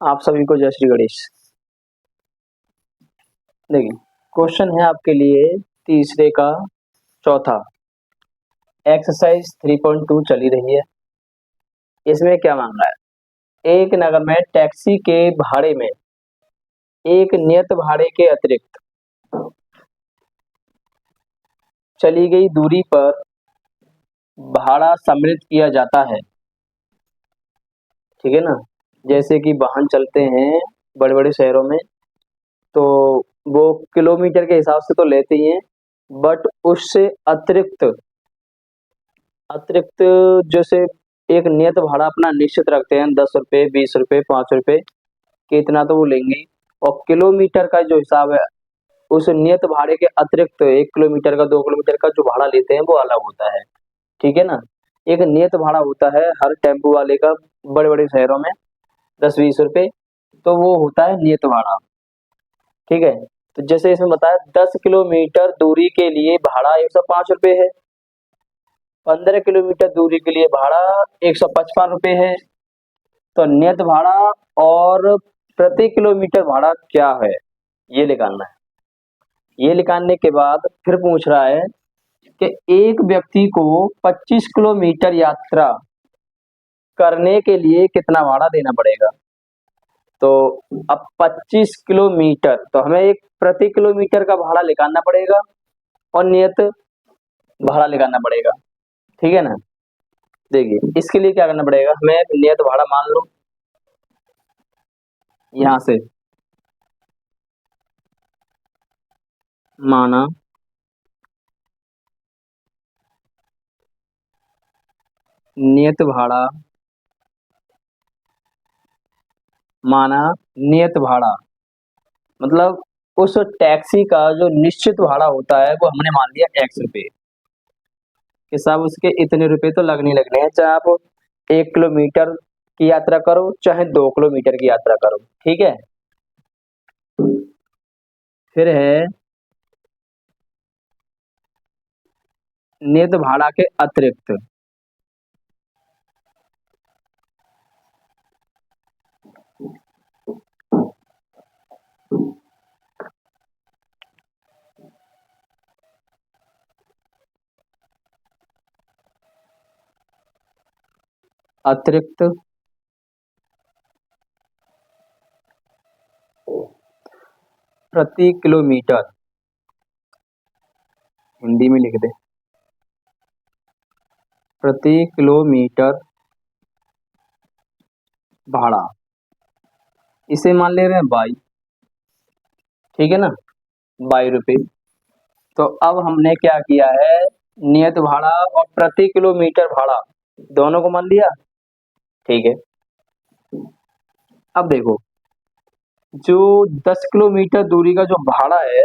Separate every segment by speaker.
Speaker 1: आप सभी को जय श्री गणेश। देखिए, क्वेश्चन है आपके लिए तीसरे का चौथा, एक्सरसाइज 3.2 चली रही है। इसमें क्या मांग रहा है? एक नगर में टैक्सी के भाड़े में एक नियत भाड़े के अतिरिक्त चली गई दूरी पर भाड़ा सम्मिलित किया जाता है। ठीक है ना? जैसे कि वाहन चलते हैं बड़े बड़े शहरों में, तो वो किलोमीटर के हिसाब से तो लेते ही हैं, बट उससे अतिरिक्त अतिरिक्त जैसे एक नियत भाड़ा अपना निश्चित रखते हैं, 10 रुपये, 20 रुपये, 5 रुपये, कि इतना तो वो लेंगे। और किलोमीटर का जो हिसाब है, उस नियत भाड़े के अतिरिक्त 1 किलोमीटर का, 2 किलोमीटर का जो भाड़ा लेते हैं वो अलग होता है। ठीक है ना? एक नियत भाड़ा होता है हर टेम्पो वाले का बड़े बड़े शहरों में, 10-20 रुपये, तो वो होता है नियत भाड़ा। ठीक है? तो जैसे इसमें बताया 10 किलोमीटर दूरी के लिए भाड़ा 105 रुपये है, 15 किलोमीटर दूरी के लिए भाड़ा 155 रुपये है। तो नियत भाड़ा और प्रति किलोमीटर भाड़ा क्या है, ये निकालना है। ये निकालने के बाद फिर पूछ रहा है कि एक व्यक्ति को 25 किलोमीटर यात्रा करने के लिए कितना भाड़ा देना पड़ेगा। तो अब 25 किलोमीटर, तो हमें एक प्रति किलोमीटर का भाड़ा निकालना पड़ेगा और नियत भाड़ा निकालना पड़ेगा। ठीक है ना? देखिए, इसके लिए क्या करना पड़ेगा, हमें नियत भाड़ा मान लो यहां से, माना नियत भाड़ा, माना नियत भाड़ा मतलब उस टैक्सी का जो निश्चित भाड़ा होता है वो हमने मान लिया X रुपये, कि साहब उसके इतने रुपए तो लगने लगने हैं, चाहे आप 1 किलोमीटर की यात्रा करो चाहे 2 किलोमीटर की यात्रा करो। ठीक है? फिर है नियत भाड़ा के अतिरिक्त, अतिरिक्त प्रति किलोमीटर, हिंदी में लिख दे, प्रति किलोमीटर भाड़ा, इसे मान ले रहे हैं 22। ठीक है ना? 22 रुपये। तो अब हमने क्या किया है, नियत भाड़ा और प्रति किलोमीटर भाड़ा दोनों को मान लिया। ठीक है? अब देखो, जो 10 किलोमीटर दूरी का जो भाड़ा है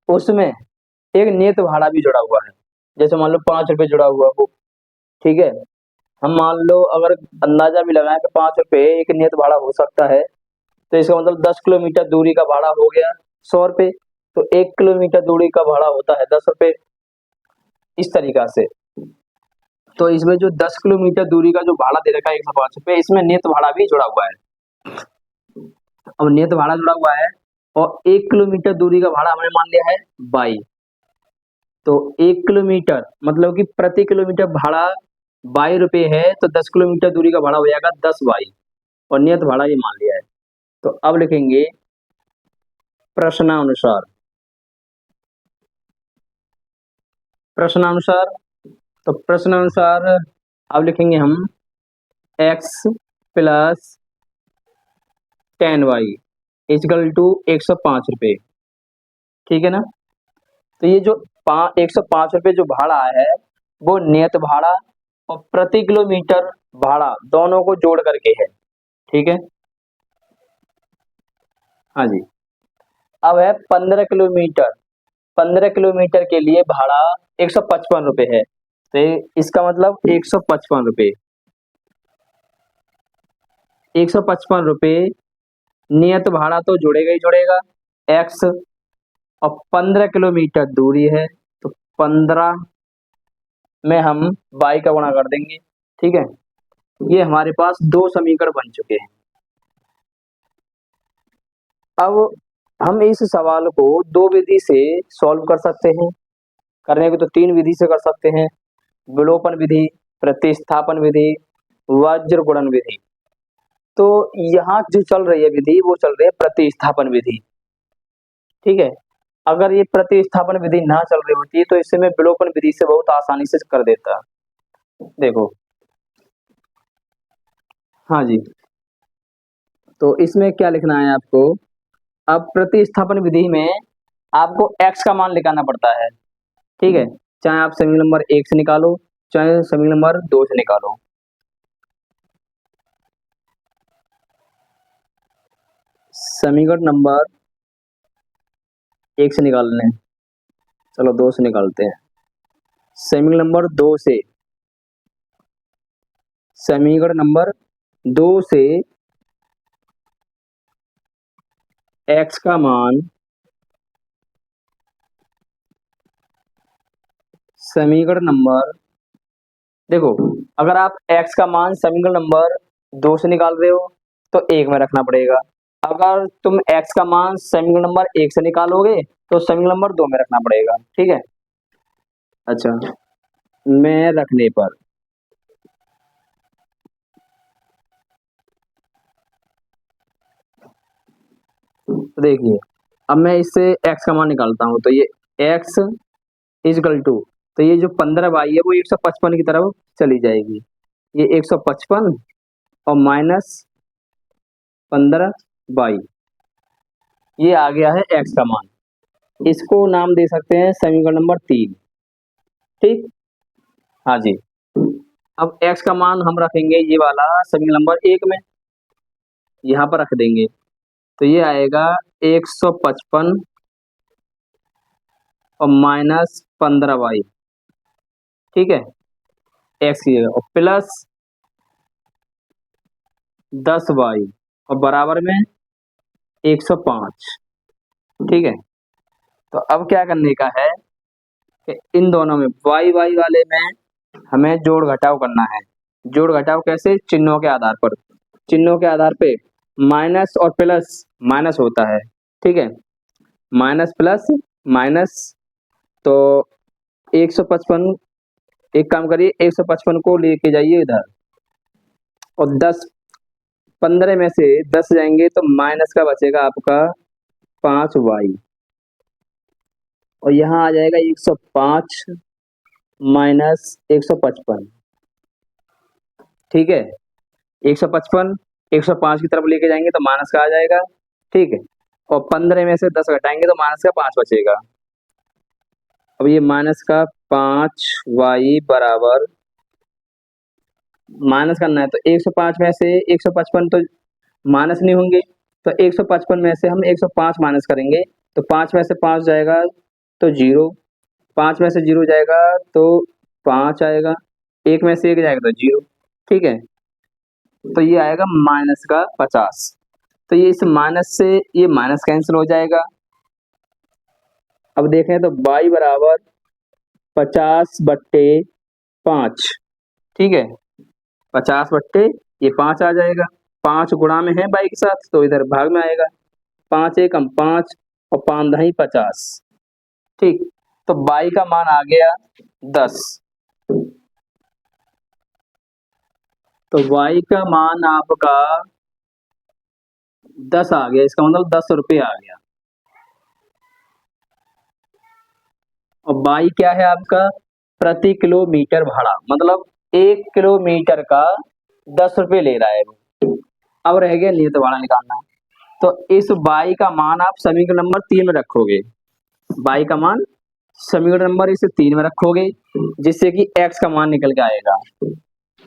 Speaker 1: उसमें एक नियत भाड़ा भी जुड़ा हुआ है। जैसे मान लो 5 रुपये जुड़ा हुआ हो। ठीक है? हम मान लो अगर अंदाजा भी लगाएं कि 5 रुपये एक नियत भाड़ा हो सकता है, तो इसका मतलब 10 किलोमीटर दूरी का भाड़ा हो गया 100 रुपये। तो 1 किलोमीटर दूरी का भाड़ा होता है 10 रुपये, इस तरीका से। तो इसमें जो 10 किलोमीटर दूरी का जो भाड़ा दे रखा है 105 रुपये, इसमें नियत भाड़ा भी जुड़ा हुआ है। अब नियत भाड़ा जुड़ा हुआ है और 1 किलोमीटर दूरी का भाड़ा हमने मान लिया है 22। तो 1 किलोमीटर मतलब कि प्रति किलोमीटर भाड़ा 22 रुपये है, तो 10 किलोमीटर दूरी का भाड़ा हो जाएगा 10 22, और नियत भाड़ा ये मान लिया है। तो अब लिखेंगे प्रश्नानुसार, प्रश्नानुसार। तो प्रश्नानुसार अब लिखेंगे हम x plus 10y is equal to 105 रुपये। ठीक है ना? तो ये जो 105 रुपये जो भाड़ा है वो नियत भाड़ा और प्रति किलोमीटर भाड़ा दोनों को जोड़ करके है। ठीक है? हाँ जी। अब है 15 किलोमीटर, 15 किलोमीटर के लिए भाड़ा 155 रुपये है, तो इसका मतलब 155 रुपये, 155 रुपये नियत भाड़ा तो जुड़ेगा ही जुड़ेगा x, और 15 किलोमीटर दूरी है, तो 15 में हम y का गुणा कर देंगे। ठीक है? ये हमारे पास दो समीकरण बन चुके हैं। अब हम इस सवाल को दो विधि से सॉल्व कर सकते हैं। करने को तो तीन विधि से कर सकते हैं, विलोपन विधि, प्रतिस्थापन विधि, वज्र गुणन विधि। तो यहाँ जो चल रही है विधि वो चल रही है प्रतिस्थापन विधि। ठीक है, अगर ये प्रतिस्थापन विधि ना चल रही होती तो इसे मैं विलोपन विधि से बहुत आसानी से कर देता। देखो, हाँ जी, तो इसमें क्या लिखना है आपको। अब प्रतिस्थापन विधि में आपको x का मान निकालना पड़ता है। ठीक है, चाहे आप समीकरण नंबर 1 से निकालो, चाहे समीकरण नंबर 2 से निकालो। समीकरण नंबर 1 से निकालने, चलो 2 से निकालते हैं। समीकरण नंबर 2 से, समीकरण नंबर 2 से x का मान समीकरण नंबर, देखो, अगर आप x का मान समीकरण नंबर 2 से निकाल रहे हो तो 1 में रखना पड़ेगा। अगर तुम x का मान समीकरण नंबर 1 से निकालोगे तो समीकरण नंबर 2 में रखना पड़ेगा। ठीक है, अच्छा, में रखने पर देखिए, अब मैं इससे x का मान निकालता हूं तो ये x इजकल टू, तो ये जो 15y है वो 155 की तरफ चली जाएगी। ये 155 और माइनस 15y, ये आ गया है x का मान। इसको नाम दे सकते हैं समीकरण नंबर 3। ठीक, हाँ जी। अब x का मान हम रखेंगे ये वाला समीकरण नंबर 1 में, यहाँ पर रख देंगे तो ये आएगा 155 और माइनस 15y। ठीक है, x की जगह, और प्लस 10y और बराबर में 105। ठीक है, तो अब क्या करने का है कि इन दोनों में y y वाले में हमें जोड़ घटाव करना है। जोड़ घटाव कैसे, चिन्हों के आधार पर। चिन्हों के आधार पे माइनस और प्लस, माइनस होता है। ठीक है, माइनस प्लस माइनस, तो 155, एक काम करिए 155 को लेके जाइए इधर, और 10, 15 में से 10 जाएंगे तो माइनस का बचेगा आपका 5y, और यहाँ आ जाएगा 105 माइनस 155। ठीक है, 155 105 की तरफ लेके जाएंगे तो माइनस का आ जाएगा। ठीक है, और 15 में से 10 घटाएंगे तो माइनस का 5 बचेगा। अब ये माइनस का 5y बराबर, माइनस करना है तो 105 में से 155 तो माइनस नहीं होंगे, तो 155 में से हम 105 माइनस करेंगे तो 5 में से 5 जाएगा तो 0, 5 में से 0 जाएगा तो 5 आएगा, 1 में से 1 जाएगा तो 0। ठीक है, तो ये आएगा माइनस का 50। तो ये इस माइनस से ये माइनस कैंसिल हो जाएगा। अब देखें तो y बराबर 50/5। ठीक है, 50 बट्टे ये 5 आ जाएगा, 5 गुणा में है y के साथ तो इधर भाग में आएगा। 5 एकम 5 और 5 दही 50। ठीक, तो y का मान आ गया 10। तो y का मान आपका 10 आ गया, इसका मतलब 10 रुपये आ गया। और y क्या है आपका, प्रति किलोमीटर भाड़ा, मतलब 1 किलोमीटर का 10 रुपये ले रहा है वो। अब रह गया नियत भाड़ा निकालना, तो इस y का मान आप समीकरण नंबर 3 में रखोगे। y का मान समीकरण नंबर इसे 3 में रखोगे, जिससे कि x का मान निकल के आएगा।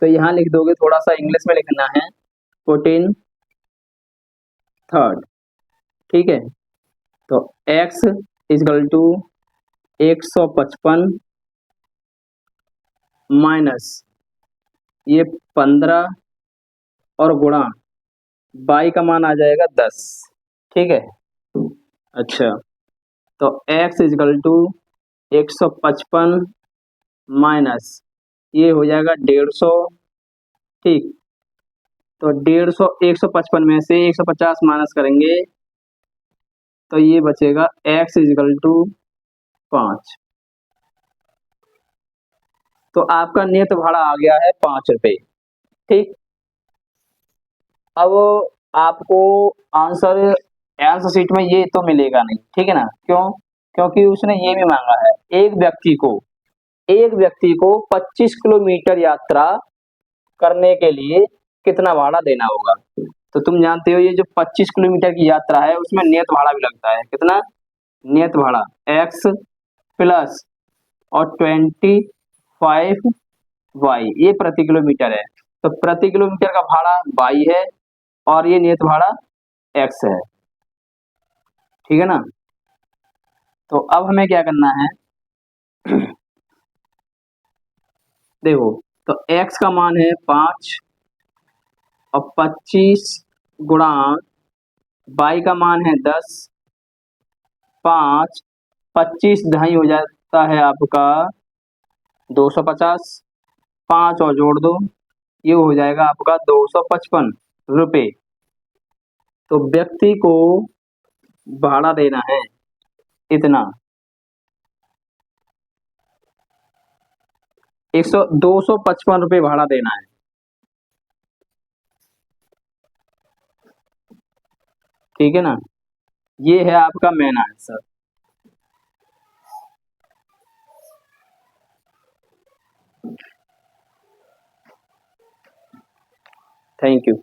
Speaker 1: तो यहाँ लिख दोगे, थोड़ा सा इंग्लिश में लिखना है, 14 थर्ड। ठीक है, तो x इजकल टू 155 माइनस ये 15 और गुणा y का मान आ जाएगा 10। ठीक है, अच्छा, तो x इजकल टू 155 माइनस ये हो जाएगा 150। ठीक, तो 150 155 में से 150 माइनस करेंगे तो ये बचेगा x इजिकल टू 5। तो आपका नियत भाड़ा आ गया है 5 रुपए। ठीक, अब आपको आंसर आंसर शीट में ये तो मिलेगा नहीं, ठीक है ना, क्यों? क्योंकि उसने ये भी मांगा है एक व्यक्ति को 25 किलोमीटर यात्रा करने के लिए कितना भाड़ा देना होगा। तो तुम जानते हो ये जो 25 किलोमीटर की यात्रा है उसमें नियत भाड़ा भी लगता है। कितना नियत भाड़ा? x प्लस और 25y, ये प्रति किलोमीटर है। तो प्रति किलोमीटर का भाड़ा y है और ये नियत भाड़ा x है, ठीक है ना। तो अब हमें क्या करना है, देखो, तो x का मान है 5 और 25 गुणा y का मान है 10, 5 25 ढाई हो जाता है आपका 250, 5 और जोड़ दो, ये हो जाएगा आपका 255 रुपये। तो व्यक्ति को भाड़ा देना है इतना, 255 रुपये भाड़ा देना है, ठीक है ना। ये है आपका मेन आंसर। Thank you.